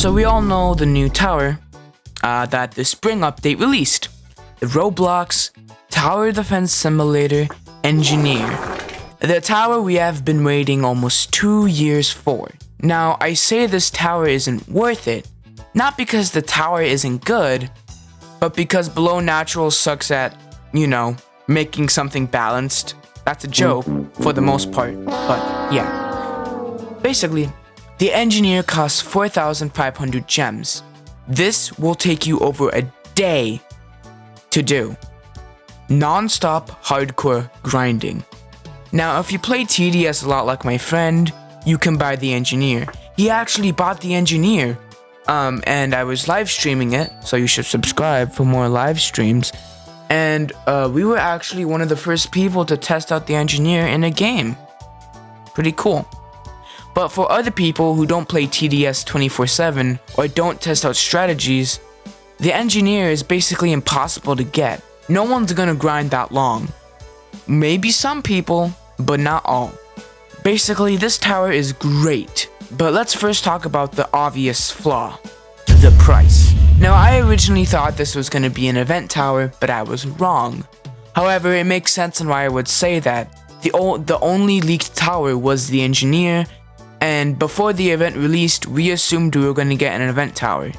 So we all know the new tower that the spring update released. The Roblox Tower Defense Simulator Engineer. The tower we have been waiting almost 2 years for. Now, I say this tower isn't worth it, not because the tower isn't good, but because Below Natural sucks at, making something balanced. That's a joke for the most part, but yeah. Basically, the engineer costs 4,500 gems. This will take you over a day to do. Non-stop hardcore grinding. Now, if you play TDS a lot like my friend, you can buy the engineer. He actually bought the engineer. And I was live streaming it, so you should subscribe for more live streams. And we were actually one of the first people to test out the engineer in a game. Pretty cool. But for other people who don't play TDS 24/7 or don't test out strategies, the engineer is basically impossible to get. No one's gonna grind that long. Maybe some people, but not all. Basically, this tower is great, but let's first talk about the obvious flaw, the price. Now, I originally thought this was gonna be an event tower, but I was wrong. However, it makes sense on why I would say that. The only leaked tower was the engineer, and before the event released, we assumed we were going to get an event tower.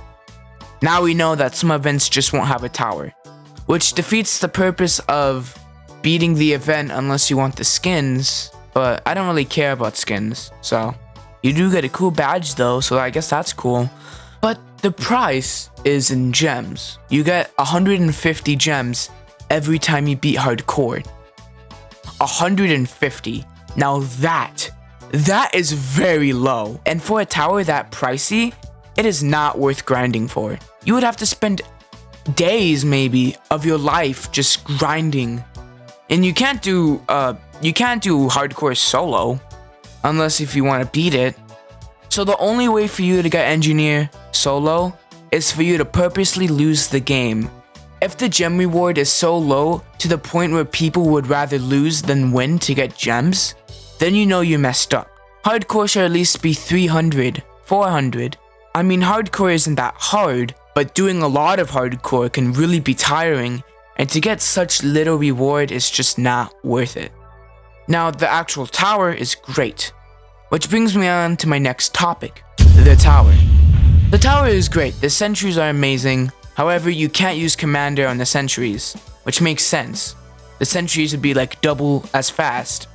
Now we know that some events just won't have a tower, which defeats the purpose of beating the event unless you want the skins, but I don't really care about skins, so. You do get a cool badge though, so I guess that's cool. But the price is in gems. You get 150 gems every time you beat hardcore. 150. Now that is very low. And for a tower that pricey, it is not worth grinding for. You would have to spend days maybe of your life just grinding. And you can't do hardcore solo unless if you want to beat it. So the only way for you to get engineer solo is for you to purposely lose the game. If the gem reward is so low to the point where people would rather lose than win to get gems, then you know you messed up. Hardcore should at least be 300, 400. I mean, hardcore isn't that hard, but doing a lot of hardcore can really be tiring, and to get such little reward is just not worth it. Now, the actual tower is great, which brings me on to my next topic, the tower. The tower is great, the sentries are amazing, however, you can't use commander on the sentries, which makes sense. The sentries would be like double as fast.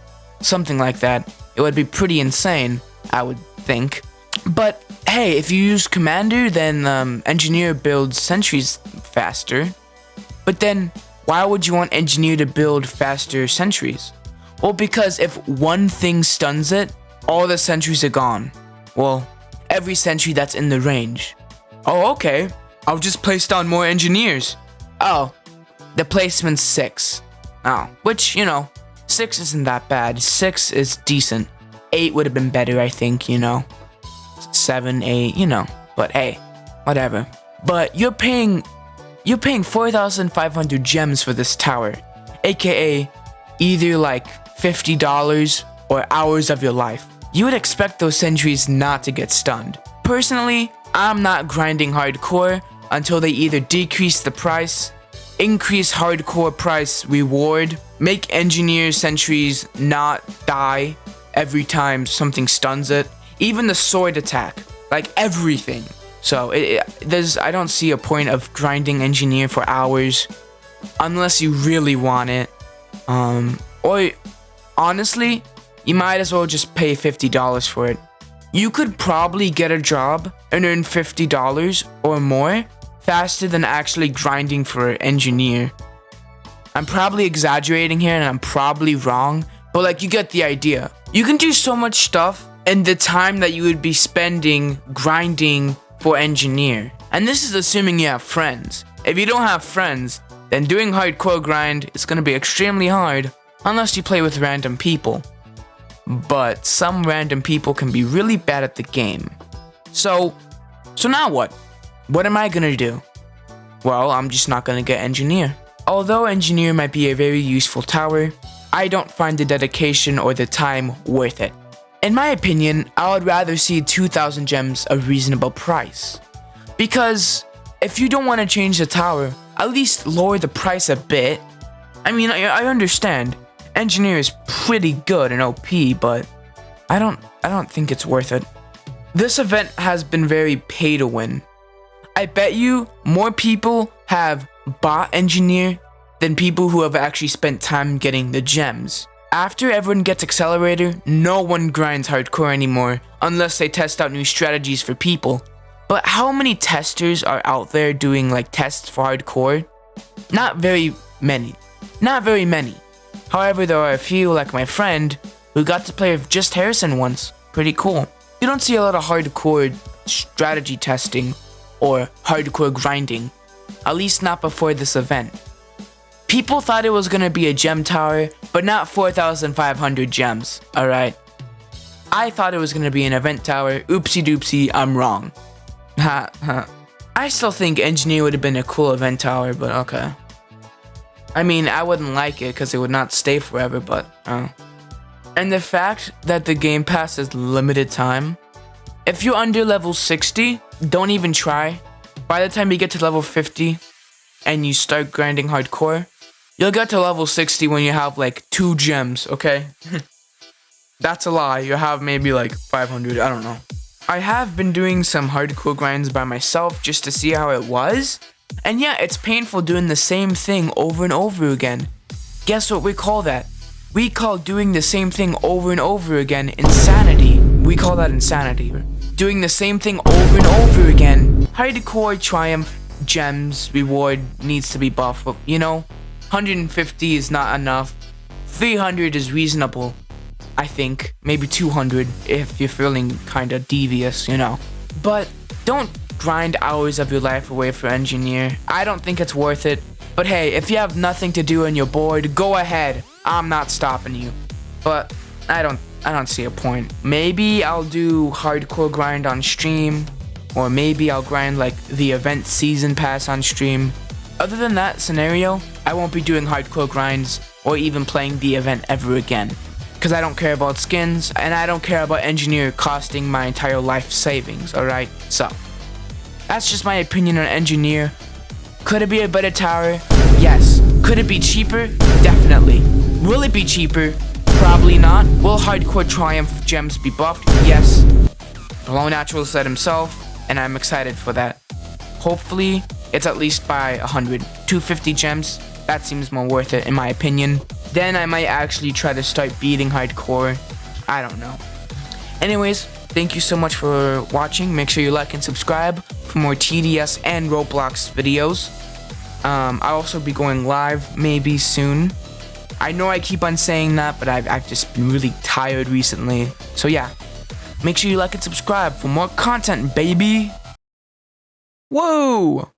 Something like that. It would be pretty insane, I would think. But hey, if you use commander, then engineer builds sentries faster. But then, why would you want engineer to build faster sentries? Well, because if one thing stuns it, all the sentries are gone. Well, every sentry that's in the range. Oh, okay. I'll just place down more engineers. Oh, the placement's 6. Oh, which, 6 isn't that bad. 6 is decent. 8 would have been better, I think, 7, 8, But hey, whatever. But you're paying 4,500 gems for this tower, aka either like $50 or hours of your life. You would expect those sentries not to get stunned. Personally, I'm not grinding hardcore until they either decrease the price, increase hardcore price reward, make engineer sentries not die every time something stuns it, even the sword attack, like everything. So I don't see a point of grinding engineer for hours unless you really want it. Or honestly, you might as well just pay $50 for it. You could probably get a job and earn $50 or more faster than actually grinding for engineer. I'm probably exaggerating here and I'm probably wrong, but you get the idea. You can do so much stuff in the time that you would be spending grinding for engineer. And this is assuming you have friends. If you don't have friends, then doing hardcore grind is going to be extremely hard unless you play with random people. But some random people can be really bad at the game. So now what? What am I gonna do? Well, I'm just not gonna get engineer. Although engineer might be a very useful tower, I don't find the dedication or the time worth it. In my opinion, I would rather see 2,000 gems a reasonable price. Because if you don't want to change the tower, at least lower the price a bit. I mean, I understand. Engineer is pretty good and OP, but I don't think it's worth it. This event has been very pay to win. I bet you more people have bought Engineer than people who have actually spent time getting the gems. After everyone gets Accelerator, no one grinds hardcore anymore unless they test out new strategies for people. But how many testers are out there doing like tests for hardcore? Not very many. Not very many. However, there are a few, like my friend, who got to play with just Harrison once. Pretty cool. You don't see a lot of hardcore strategy testing or hardcore grinding. At least not before this event. People thought it was gonna be a gem tower, but not 4,500 gems, alright? I thought it was gonna be an event tower. Oopsie doopsie, I'm wrong. Ha ha. I still think Engineer would have been a cool event tower, but okay. I mean, I wouldn't like it because it would not stay forever, but And the fact that the Game Pass is limited time. If you're under level 60, don't even try. By the time you get to level 50 and you start grinding hardcore, you'll get to level 60 when you have like 2 gems, okay? That's a lie. You have maybe like 500, I don't know. I have been doing some hardcore grinds by myself just to see how it was. And yeah, it's painful doing the same thing over and over again. Guess what we call that? We call doing the same thing over and over again insanity. We call that insanity. Doing the same thing over and over again. Hardcore triumph gems reward needs to be buffed. You know, 150 is not enough. 300 is reasonable, I think. Maybe 200 if you're feeling kind of devious, you know. But don't grind hours of your life away for Engineer. I don't think it's worth it. But hey, if you have nothing to do and you're bored, go ahead. I'm not stopping you. But I don't see a point. Maybe I'll do hardcore grind on stream, or maybe I'll grind like the event season pass on stream. Other than that scenario, I won't be doing hardcore grinds or even playing the event ever again. Because I don't care about skins, and I don't care about Engineer costing my entire life savings, alright? So, that's just my opinion on Engineer. Could it be a better tower? Yes. Could it be cheaper? Definitely. Will it be cheaper? Probably not. Will hardcore triumph gems be buffed? Yes. Below Natural said himself, and I'm excited for that. Hopefully, it's at least by 100. 250 gems, that seems more worth it in my opinion. Then I might actually try to start beating hardcore. I don't know. Anyways, thank you so much for watching. Make sure you like and subscribe for more TDS and Roblox videos. I'll also be going live maybe soon. I know I keep on saying that, but I've just been really tired recently. So yeah, make sure you like and subscribe for more content, baby. Whoa!